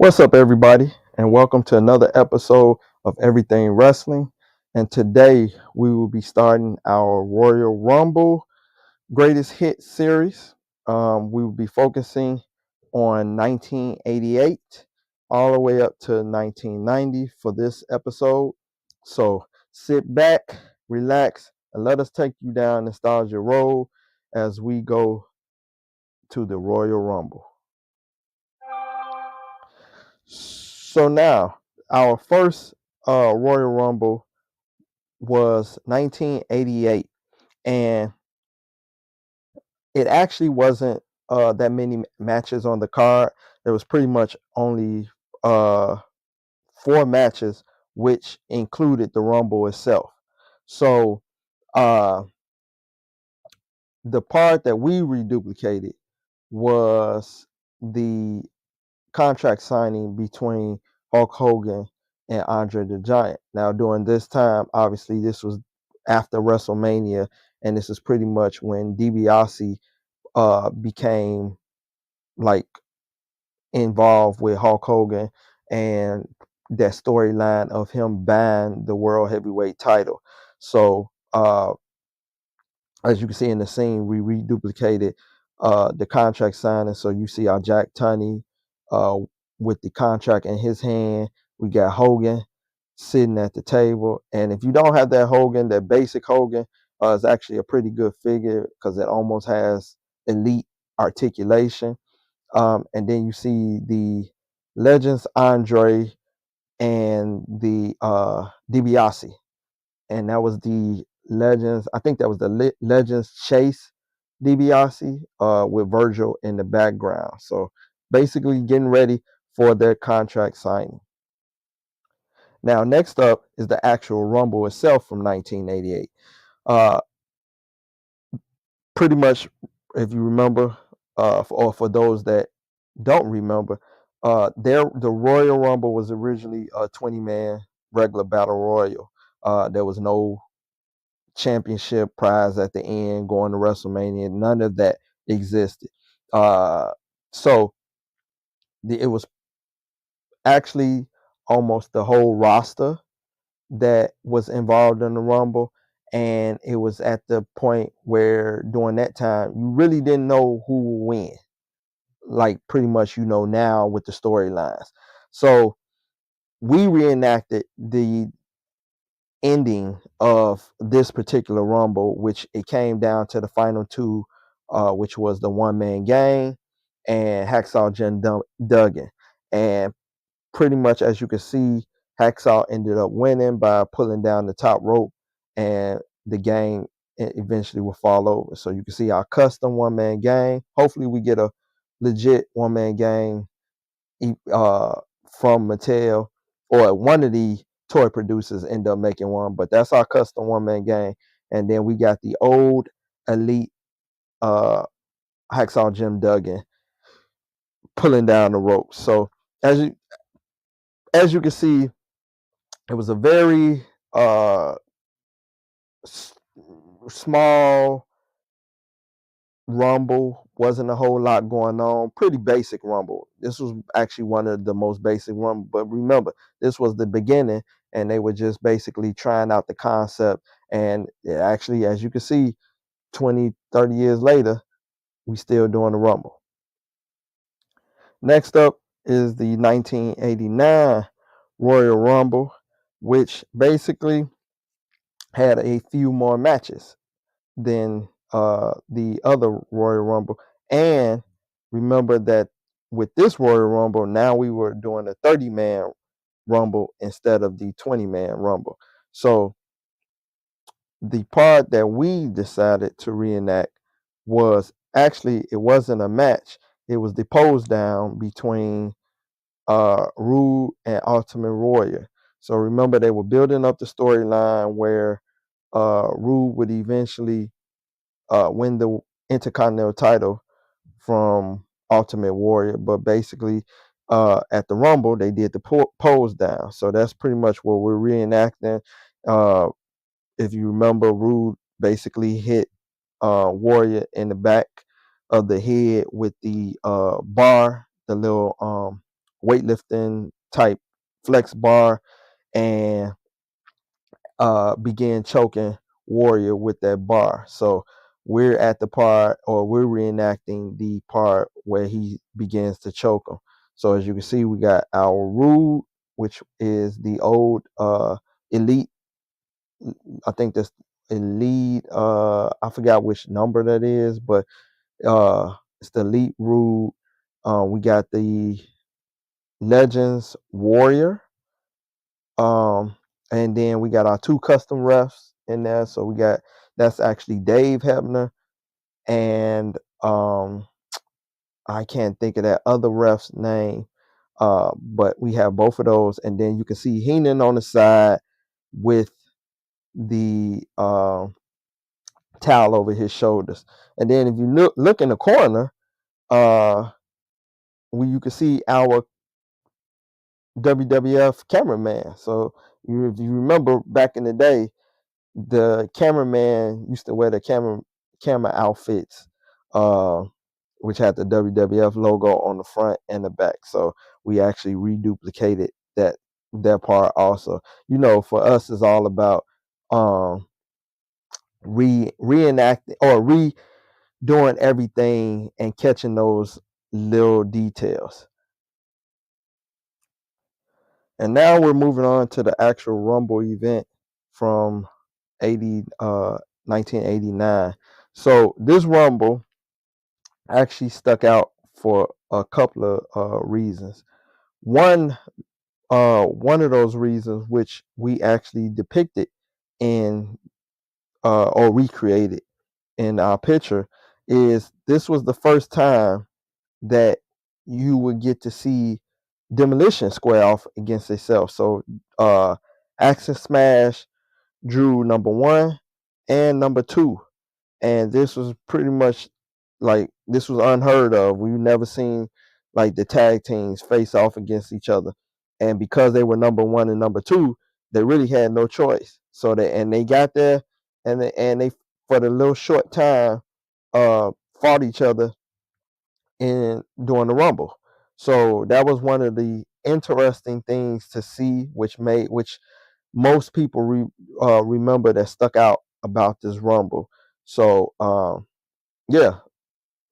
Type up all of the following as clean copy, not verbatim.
What's up, everybody, and welcome to another episode of Everything Wrestling. And today we will be starting our Royal Rumble Greatest Hit series. We will be focusing on 1988 all the way up to 1990 for this episode. So sit back, relax, and let us take you down nostalgia road as we go to the Royal Rumble. So now, our first Royal Rumble was 1988, and it actually wasn't that many matches on the card. There was pretty much only uh, 4 matches, which included the Rumble itself. So uh, the part that we reduplicated was the contract signing between Hulk Hogan and Andre the Giant. Now, during this time, obviously, this was after WrestleMania, and this is pretty much when DiBiase became like involved with Hulk Hogan and that storyline of him buying the World Heavyweight title. So, as you can see in the scene, we reduplicated the contract signing. So you see our Jack Tunney uh, with the contract in his hand. We got Hogan sitting at the table. And if you don't have that Hogan, that basic Hogan, is actually a pretty good figure because it almost has elite articulation. And then you see the Legends Andre and the DiBiase, and that was the Legends. I think that was the Legends Chase DiBiase with Virgil in the background. So basically getting ready for their contract signing. Now, next up is the actual Rumble itself from 1988. Uh, Pretty much, if you remember, or for those that don't remember, the Royal Rumble was originally a 20-man regular battle royal. There was no championship prize at the end going to WrestleMania. None of that existed. So it was actually almost the whole roster that was involved in the Rumble. And it was at the point where during that time, you really didn't know who would win. Like pretty much, now with the storylines. So we reenacted the ending of this particular Rumble, which it came down to the final two, which was the One Man Gang and Hacksaw Jim Duggan. And pretty much, as you can see, Hacksaw ended up winning by pulling down the top rope, and the gang eventually will fall over. So you can see our custom One Man Gang. Hopefully, we get a legit One Man Gang uh, from Mattel, or one of the toy producers end up making one, but that's our custom One Man Gang. And then we got the old elite uh, Hacksaw Jim Duggan pulling down the ropes. So as you can see, it was a very small Rumble. Wasn't a whole lot going on. Pretty basic Rumble. This was actually one of the most basic Rumble. But remember, this was the beginning, and they were just basically trying out the concept. And actually, as you can see, 20, 30 years later, we still doing the Rumble. Next up is the 1989 Royal Rumble, which basically had a few more matches than the other Royal Rumble. And remember that with this Royal Rumble, now we were doing a 30-man Rumble instead of the 20-man Rumble. So the part that we decided to reenact was actually, it wasn't a match. It was the pose down between Rude and Ultimate Warrior. So remember, they were building up the storyline where Rude would eventually win the Intercontinental title from Ultimate Warrior. But basically, at the Rumble, they did the pose down. So that's pretty much what we're reenacting. If you remember, Rude basically hit Warrior in the back of the head with the bar, the little weightlifting type flex bar and began choking Warrior with that bar. So we're at the part, or we're reenacting the part where he begins to choke him. So as you can see, we got our Rude, which is the old elite. I think that's elite. I forgot which number that is, but it's the elite Rude. We got the Legends Warrior. And then we got our two custom refs in there. So we got, that's actually Dave Hebner and I can't think of that other ref's name. But we have both of those, and then you can see Heenan on the side with the towel over his shoulders. And then if you look in the corner, you can see our WWF cameraman. So if you remember back in the day, the cameraman used to wear the camera outfits, which had the WWF logo on the front and the back. So we actually reduplicated that part also. For us, it's all about reenacting or redoing everything and catching those little details. And now we're moving on to the actual Rumble event from 1989. So this Rumble actually stuck out for a couple of reasons. One of those reasons, which we actually depicted in or recreated in our picture, is this was the first time that you would get to see Demolition square off against itself. So Axe and Smash drew number 1 and number 2, and this was pretty much like, this was unheard of. We've never seen like the tag teams face off against each other, and because they were number 1 and number 2, they really had no choice. So they got there, and they for the little short time fought each other in during the Rumble. So that was one of the interesting things to see, which most people remember, that stuck out about this Rumble. So yeah,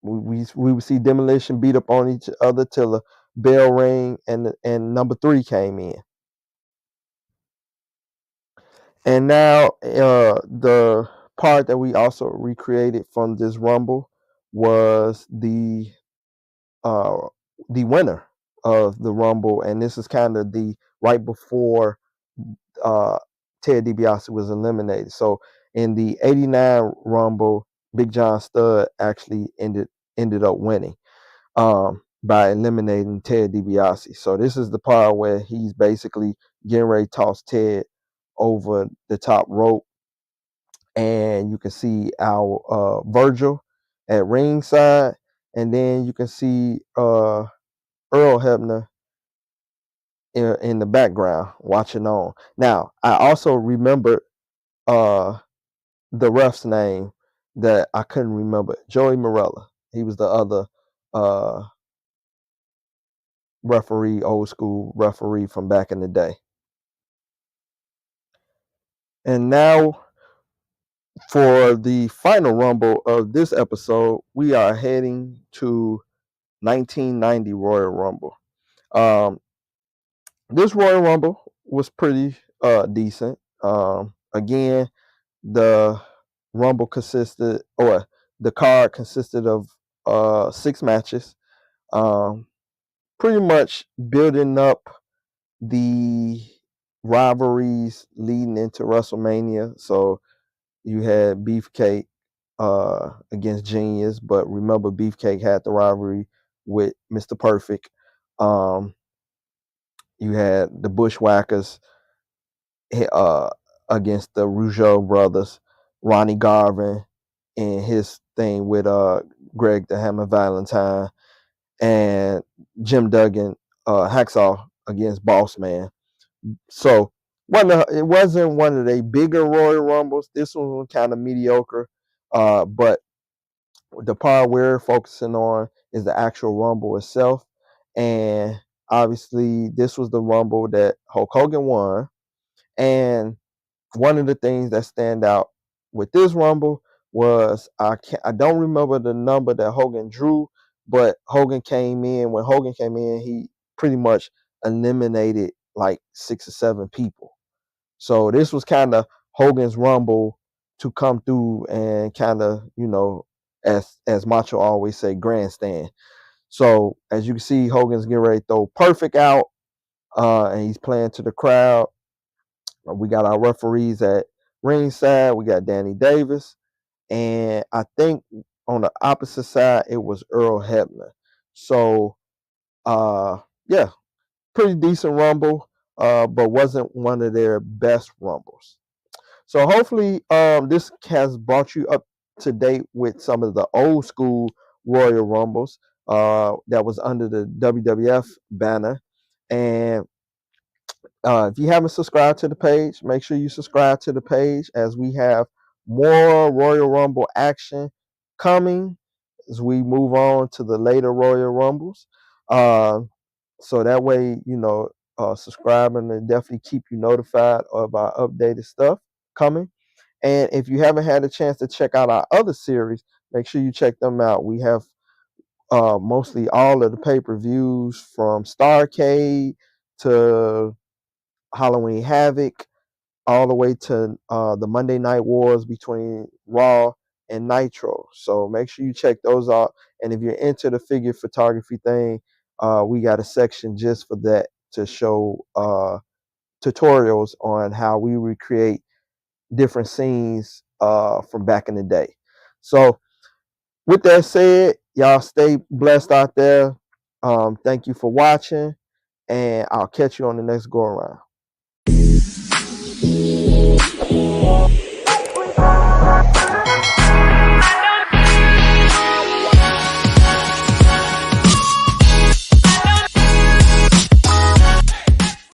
we would see Demolition beat up on each other till the bell rang and number 3 came in. And now the part that we also recreated from this Rumble was uh, the winner of the Rumble, and this is kind of the right before uh, Ted DiBiase was eliminated. So in the '89 Rumble, Big John Studd actually ended up winning by eliminating Ted DiBiase. So this is the part where he's basically getting ready to toss Ted over the top rope, and you can see our Virgil at ringside, and then you can see Earl Hebner in the background watching on. Now, I also remembered uh, the ref's name that I couldn't remember. Joey Morella. He was the other uh, referee, old school referee from back in the day. And now for the final Rumble of this episode, we are heading to 1990 Royal Rumble. This Royal Rumble was pretty decent. Again, the Rumble consisted, or the card consisted of 6 matches. Pretty much building up the rivalries leading into WrestleMania. So you had Beefcake against Genius, but remember, Beefcake had the rivalry with Mr. Perfect. You had the Bushwhackers uh, against the Rougeau brothers, Ronnie Garvin and his thing with Greg the Hammer Valentine, and Jim Duggan, Hacksaw against Boss Man. So it wasn't one of the bigger Royal Rumbles. This one was kind of mediocre, but the part we're focusing on is the actual Rumble itself. And obviously this was the Rumble that Hulk Hogan won. And one of the things that stand out with this Rumble was I don't remember the number that Hogan drew, but when Hogan came in, he pretty much eliminated like 6 or 7 people. So this was kind of Hogan's Rumble to come through and kind of, as Macho always say, grandstand. So as you can see, Hogan's getting ready to throw Perfect out, and he's playing to the crowd. We got our referees at ringside. We got Danny Davis, and I think on the opposite side it was Earl Hebner. So, yeah, pretty decent Rumble, but wasn't one of their best Rumbles. So hopefully, this has brought you up to date with some of the old school Royal Rumbles that was under the WWF banner. And if you haven't subscribed to the page, make sure you subscribe to the page, as we have more Royal Rumble action coming as we move on to the later Royal Rumbles. So that way, subscribing and definitely keep you notified of our updated stuff coming. And if you haven't had a chance to check out our other series, make sure you check them out. We have mostly all of the pay-per-views, from Starrcade to Halloween Havoc, all the way to the Monday Night Wars between Raw and Nitro. So make sure you check those out. And if you're into the figure photography thing, we got a section just for that, to show tutorials on how we recreate different scenes from back in the day. So with that said, y'all stay blessed out there. Thank you for watching, and I'll catch you on the next go around.